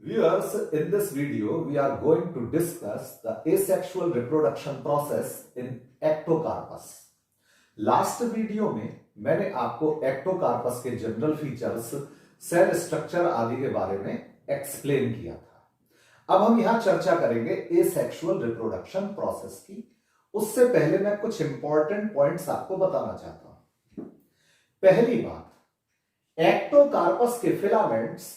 Viewers, in this video, we are going to discuss the asexual reproduction process in ectocarpus. Last video में मैंने आपको Ectocarpus के general features, cell structure आदि के बारे में एक्सप्लेन किया था। अब हम यहां चर्चा करेंगे एसेक्सुअल रिप्रोडक्शन प्रोसेस की। उससे पहले मैं कुछ इंपॉर्टेंट पॉइंट्स आपको बताना चाहता हूं। पहली बात, एक्टोकार्पस के फिलामेंट्स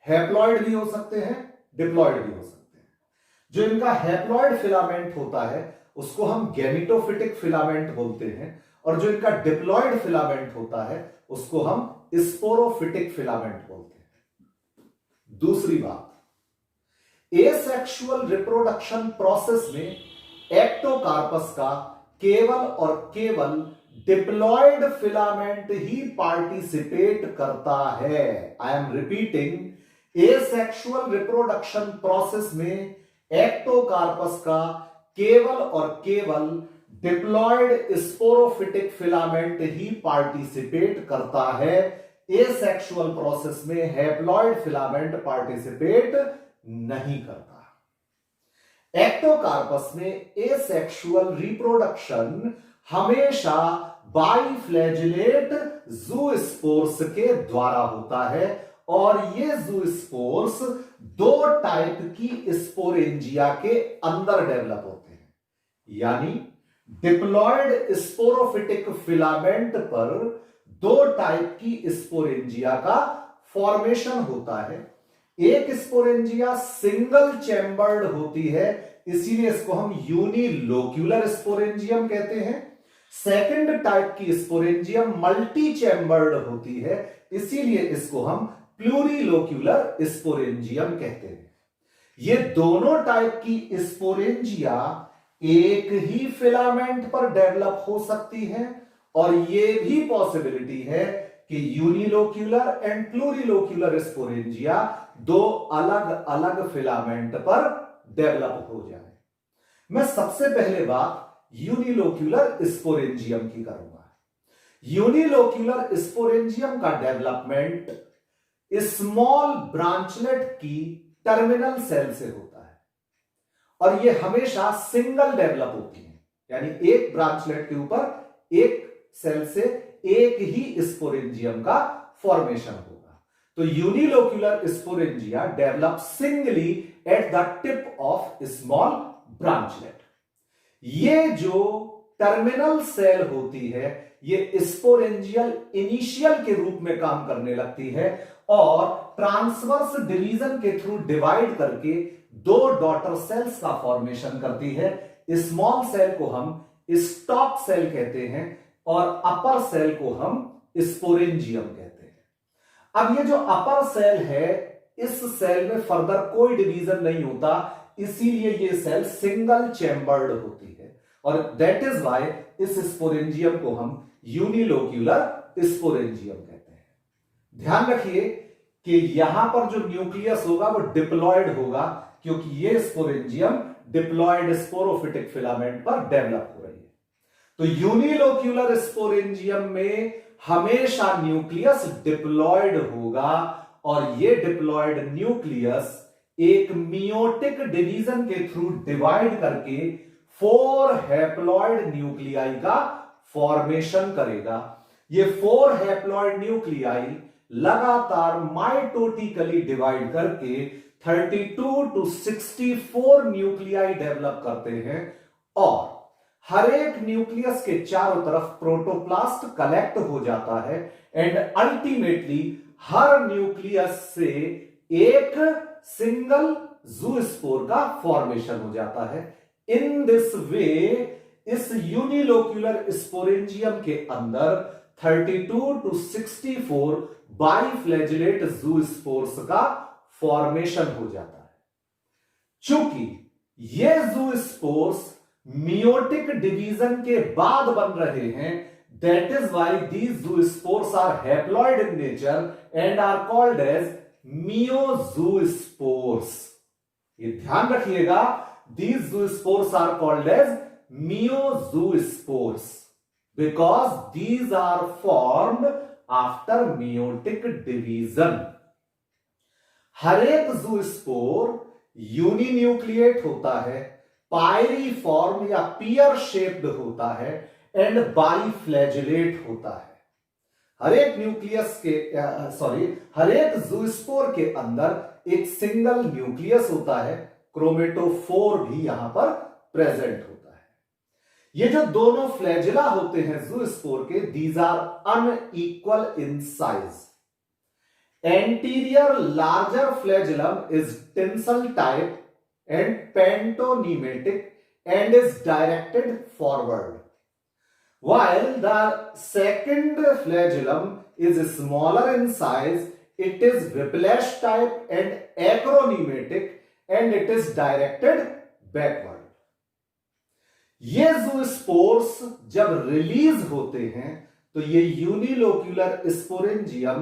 हैप्लॉइड भी हो सकते हैं, डिप्लॉइड भी हो सकते हैं। जो इनका हैप्लॉइड फिलामेंट होता है उसको हम गैमेटोफिटिक फिलामेंट बोलते हैं, और जो इनका डिप्लॉइड फिलामेंट होता है उसको हम स्पोरोफिटिक फिलामेंट बोलते हैं। दूसरी बात, एसेक्सुअल रिप्रोडक्शन प्रोसेस में एक्टोकार्पस का केवल और केवल डिप्लॉइड फिलामेंट ही पार्टिसिपेट करता है। I am repeating, asexual reproduction process में एक्टोकार्पस का केवल और केवल डिप्लॉइड स्पोरोफिटिक फिलामेंट ही पार्टिसिपेट करता है। एसेक्सुअल प्रोसेस में हैप्लॉइड फिलामेंट पार्टिसिपेट नहीं करता। एक्टोकार्पस में एसेक्सुअल रिप्रोडक्शन हमेशा बाइफ्लैजिलेट ज़ूस्पोर्स के द्वारा होता है, और ये ज़ूस्पोर्स दो टाइप की स्पोरेंजिया के अंदर डेवलप होते हैं। यानी डिप्लॉइड स्पोरोफिटिक फिलामेंट पर दो टाइप की स्पोरेंजिया का फॉर्मेशन होता है। एक स्पोरेंजिया सिंगल चैम्बर्ड होती है, इसीलिए इसको हम यूनिलोक्यूलर स्पोरेंजियम कहते हैं। सेकंड टाइप की स्पोरेंजियम मल्टी चैम्बर्ड होती है, इसीलिए इसको हम प्लूरिलोक्यूलर स्पोरेंजियम कहते हैं। ये दोनों टाइप की स्पोरेंजिया एक ही फिलामेंट पर डेवलप हो सकती हैं, और यह भी पॉसिबिलिटी है कि यूनिलोक्यूलर एंड प्लूरिलोक्यूलर स्पोरेंजिया दो अलग अलग फिलामेंट पर डेवलप हो जाए। मैं सबसे पहले बात यूनिलोक्यूलर स्पोरेंजियम की करूंगा। यूनिलोक्यूलर स्पोरेंजियम का डेवलपमेंट स्मॉल ब्रांचलेट की टर्मिनल सेल से होता है, और यह हमेशा सिंगल डेवलप होती है। यानी एक ब्रांचलेट के ऊपर एक सेल से एक ही स्पोरेंजियम का फॉर्मेशन होगा। तो unilocular sporangia develop singly at the tip of small branchlet. ये जो टर्मिनल सेल होती है ये स्पोरेंजियल इनिशियल के रूप में काम करने लगती है, और ट्रांसवर्स डिवीजन के थ्रू डिवाइड करके दो डॉटर सेल्स का फॉर्मेशन करती है। स्मॉल सेल को हम स्टॉक सेल कहते हैं, और अपर सेल को हम स्पोरेंजियम कहते हैं। अब ये जो अपर सेल है, इस सेल में फर्दर कोई डिवीजन नहीं होता, इसीलिए ये सेल सिंगल चैम्बर्ड होती है, और दैट इज व्हाई इस स्पोरेंजियम को हम यूनिलोक्यूलर स्पोरेंजियम कहते हैं। ध्यान रखिए कि यहां पर जो न्यूक्लियस होगा वो डिप्लॉयड होगा, क्योंकि ये स्पोरेंजियम डिप्लॉयड स्पोरोफिटिक फिलामेंट पर डेवलप हो रही है। तो यूनिलोक्यूलर स्पोरेंजियम में हमेशा न्यूक्लियस डिप्लॉयड होगा, और ये डिप्लॉयड न्यूक्लियस एक मियोटिक डिवीजन के थ्रू डिवाइड करके 4 हैप्लॉइड न्यूक्लियाई का फॉर्मेशन करेगा। ये 4 हैप्लॉइड न्यूक्लियाई लगातार माइटोटिकली डिवाइड करके 32 to 64 न्यूक्लियाई डेवलप करते हैं, और हर एक न्यूक्लियस के चारों तरफ प्रोटोप्लास्ट कलेक्ट हो जाता है, एंड अल्टीमेटली हर न्यूक्लियस से एक सिंगल ज़ूस्पोर का फॉर्मेशन हो जाता है। इन दिस वे इस यूनिलोक्यूलर स्पोरेंजियम के अंदर 32 to 64 बाइफ्लैजिलेट ज़ूस्पोर्स का फॉर्मेशन हो जाता है। चूंकि ये ज़ूस्पोर्स मियोटिक डिवीजन के बाद बन रहे हैं, that is why these zoospores are haploid in nature and are called as meiozoospores. ये ध्यान रखिएगा, these zoospores are called as miozoospores because these are formed after meiotic division. हर एक ज़ूस्पोर यूनिन्यूक्लिएट होता है, पायरीफॉर्म या पियर शेप्ड होता है and बाईफ्लैजिलेट होता है। हर एक न्यूक्लियस के हर एक ज़ूस्पोर के अंदर एक सिंगल न्यूक्लियस होता है, क्रोमेटोफोर भी यहां पर प्रेजेंट होता है। ये जो दोनों फ्लैजिला होते हैं ज़ूस्पोर के, these are unequal in size. Anterior larger flagellum is tensile type and pantonymatic and is directed forward, while the second flagellum is smaller in size. It is whiplash type and acronymatic and it is directed backward. ये ज़ूस्पोर्स जब release होते हैं तो ये unilocular sporangium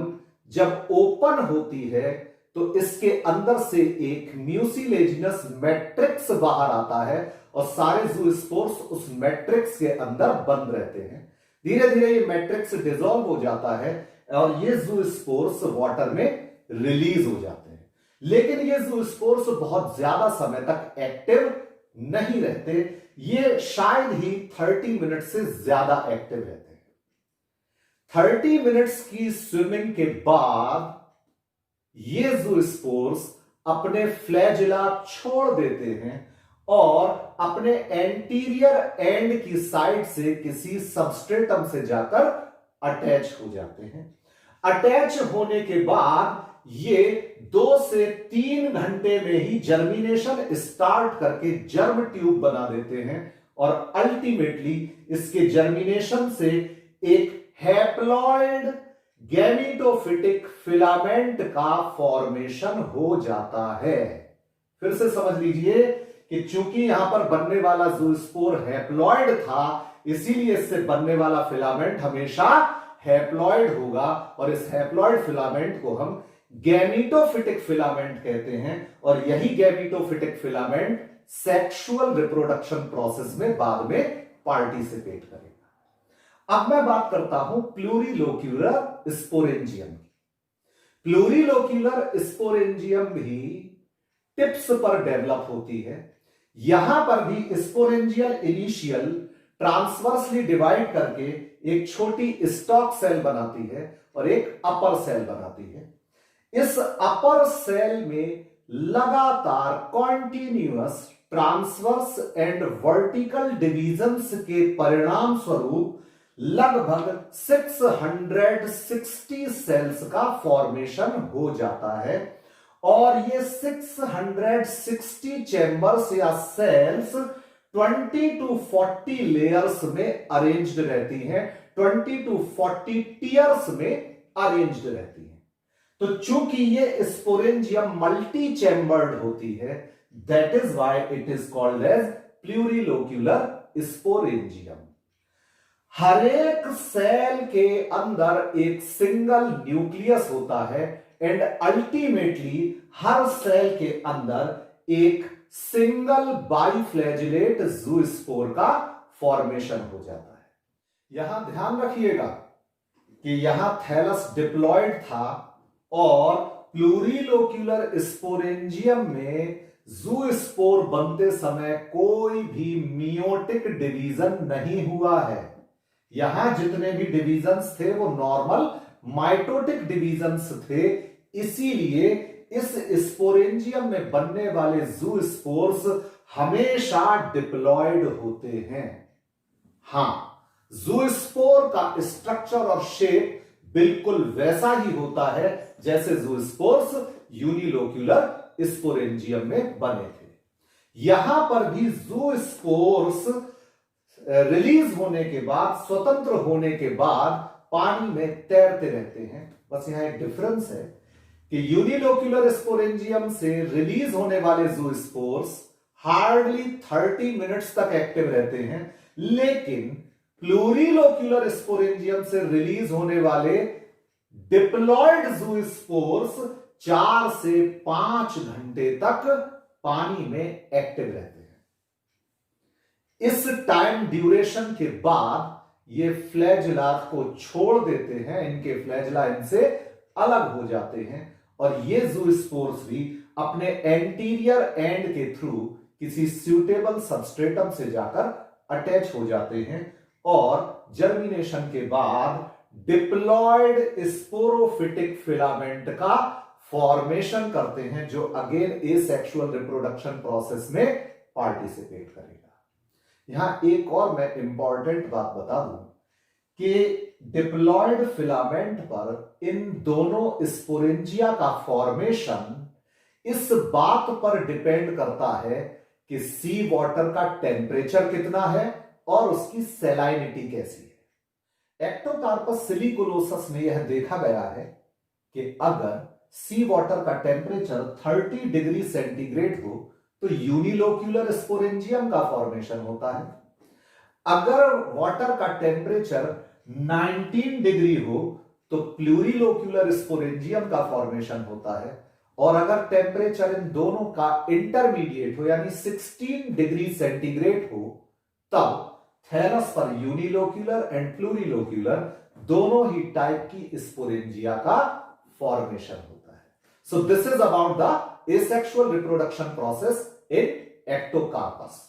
जब open होती है तो इसके अंदर से एक म्यूसिलेजिनस मैट्रिक्स बाहर आता है और सारे ज़ूस्पोर्स उस मैट्रिक्स के अंदर बंद रहते हैं। धीरे धीरे ये मैट्रिक्स डिसॉल्व हो जाता है और ये ज़ूस्पोर्स वाटर में रिलीज हो जाते हैं। लेकिन ये ज़ूस्पोर्स बहुत ज्यादा समय तक एक्टिव नहीं रहते, ये शायद ही 30 मिनट से ज्यादा एक्टिव रहते हैं। 30 मिनट्स की स्विमिंग के बाद ये ज़ूस्पोर्स अपने फ्लैजिला छोड़ देते हैं और अपने एंटीरियर एंड की साइड से किसी सबस्ट्रेटम से जाकर अटैच हो जाते हैं। अटैच होने के बाद ये 2 से 3 घंटे में ही जर्मिनेशन स्टार्ट करके जर्म ट्यूब बना देते हैं और अल्टीमेटली इसके जर्मिनेशन से एक हैप्लॉइड गैमेटोफिटिक फिलामेंट का फॉर्मेशन हो जाता है। फिर से समझ लीजिए कि चूंकि यहां पर बनने वाला ज़ूस्पोर हैप्लॉइड था, इसीलिए इससे बनने वाला फिलामेंट हमेशा हैप्लॉइड होगा और इस हैप्लॉइड फिलामेंट को हम गैमेटोफिटिक फिलामेंट कहते हैं और यही gametophytic filament sexual reproduction process में बाद में पार्टिसिपेट करेगा। अब मैं बात करता हूं प्लूरिलोक्यूलर स्पोरेंजियम की। प्लूरिलोक्यूलर स्पोरेंजियम भी टिप्स पर डेवलप होती है। यहां पर भी स्पोरेंजियल इनिशियल ट्रांसवर्सली डिवाइड करके एक छोटी स्टॉक सेल बनाती है और एक अपर सेल बनाती है। इस अपर सेल में लगातार continuous transverse and vertical divisions के परिणाम स्वरूप लगभग 660 सेल्स का फॉर्मेशन हो जाता है और ये 660 चैम्बर्स या सेल्स 20 to 40 लेयर्स में अरेंज्ड रहती हैं, 20 to 40 टियर्स में अरेंज्ड रहती हैं। तो चूंकि ये स्पोरेंजियम मल्टी चैम्बर्ड होती है, that is why it is called as plurilocular sporangium. हर एक सेल के अंदर एक सिंगल न्यूक्लियस होता है एंड अल्टीमेटली हर सेल के अंदर एक सिंगल बाईफ्लैजिलेट ज़ूस्पोर का फॉर्मेशन हो जाता है। यहां ध्यान रखिएगा कि यहां थैलस डिप्लॉयड था और प्लूरिलोक्यूलर स्पोरेंजियम में ज़ूस्पोर बनते समय कोई भी मियोटिक डिवीजन नहीं हुआ है। यहां जितने भी डिवीजन्स थे वो नॉर्मल माइटोटिक डिवीजन्स थे, इसीलिए इस स्पोरेंजियम में बनने वाले ज़ूस्पोर्स हमेशा डिप्लॉयड होते हैं। हां, ज़ूस्पोर का स्ट्रक्चर और शेप बिल्कुल वैसा ही होता है जैसे ज़ूस्पोर्स यूनिलोक्यूलर स्पोरेंजियम में बने थे। यहां पर भी ज़ूस्पोर्स रिलीज होने के बाद, स्वतंत्र होने के बाद पानी में तैरते रहते हैं। बस यहां एक डिफरेंस है कि यूनिलोक्यूलर स्पोरेंजियम से रिलीज होने वाले ज़ूस्पोर्स हार्डली 30 मिनट्स तक एक्टिव रहते हैं, लेकिन प्लूरिलोक्यूलर स्पोरेंजियम से रिलीज होने वाले डिप्लॉयड ज़ूस्पोर्स 4 से 5 घंटे तक पानी में एक्टिव रहते हैं। इस टाइम ड्यूरेशन के बाद ये फ्लैजिला को छोड़ देते हैं, इनके फ्लैजिला इनसे अलग हो जाते हैं और ये जूस्पोर्स भी अपने एंटीरियर एंड के थ्रू किसी सूटेबल सबस्ट्रेटम से जाकर अटैच हो जाते हैं और जर्मिनेशन के बाद डिप्लॉयड स्पोरोफिटिक फिलामेंट का फॉर्मेशन करते हैं, जो अगेन एसेक्सुअल रिप्रोडक्शन प्रोसेस में पार्टिसिपेट करेगा। यहां एक और मैं इंपॉर्टेंट बात बता दूं कि डिप्लॉयड फिलामेंट पर इन दोनों स्पोरेंजिया का फॉर्मेशन इस बात पर डिपेंड करता है कि सी वाटर का टेम्परेचर कितना है और उसकी सैलाइनिटी कैसी है। एक्टोकार्पस सिलिकुलोसस में यह देखा गया है कि अगर सी वाटर का टेम्परेचर 30 डिग्री सेंटीग्रेड हो तो यूनिलोक्यूलर स्पोरेंजियम का फॉर्मेशन होता है। अगर वाटर का टेम्परेचर 19 डिग्री हो तो प्लूरिलोक्यूलर स्पोरेंजियम का फॉर्मेशन होता है, और अगर टेम्परेचर इन दोनों का इंटरमीडिएट हो यानी 16 डिग्री सेंटीग्रेड हो तब थैलस पर यूनिलोक्यूलर एंड प्लूरिलोक्यूलर दोनों ही टाइप की स्पोरेंजिया का फॉर्मेशन होता है। So this is about the asexual reproduction process in Ectocarpus.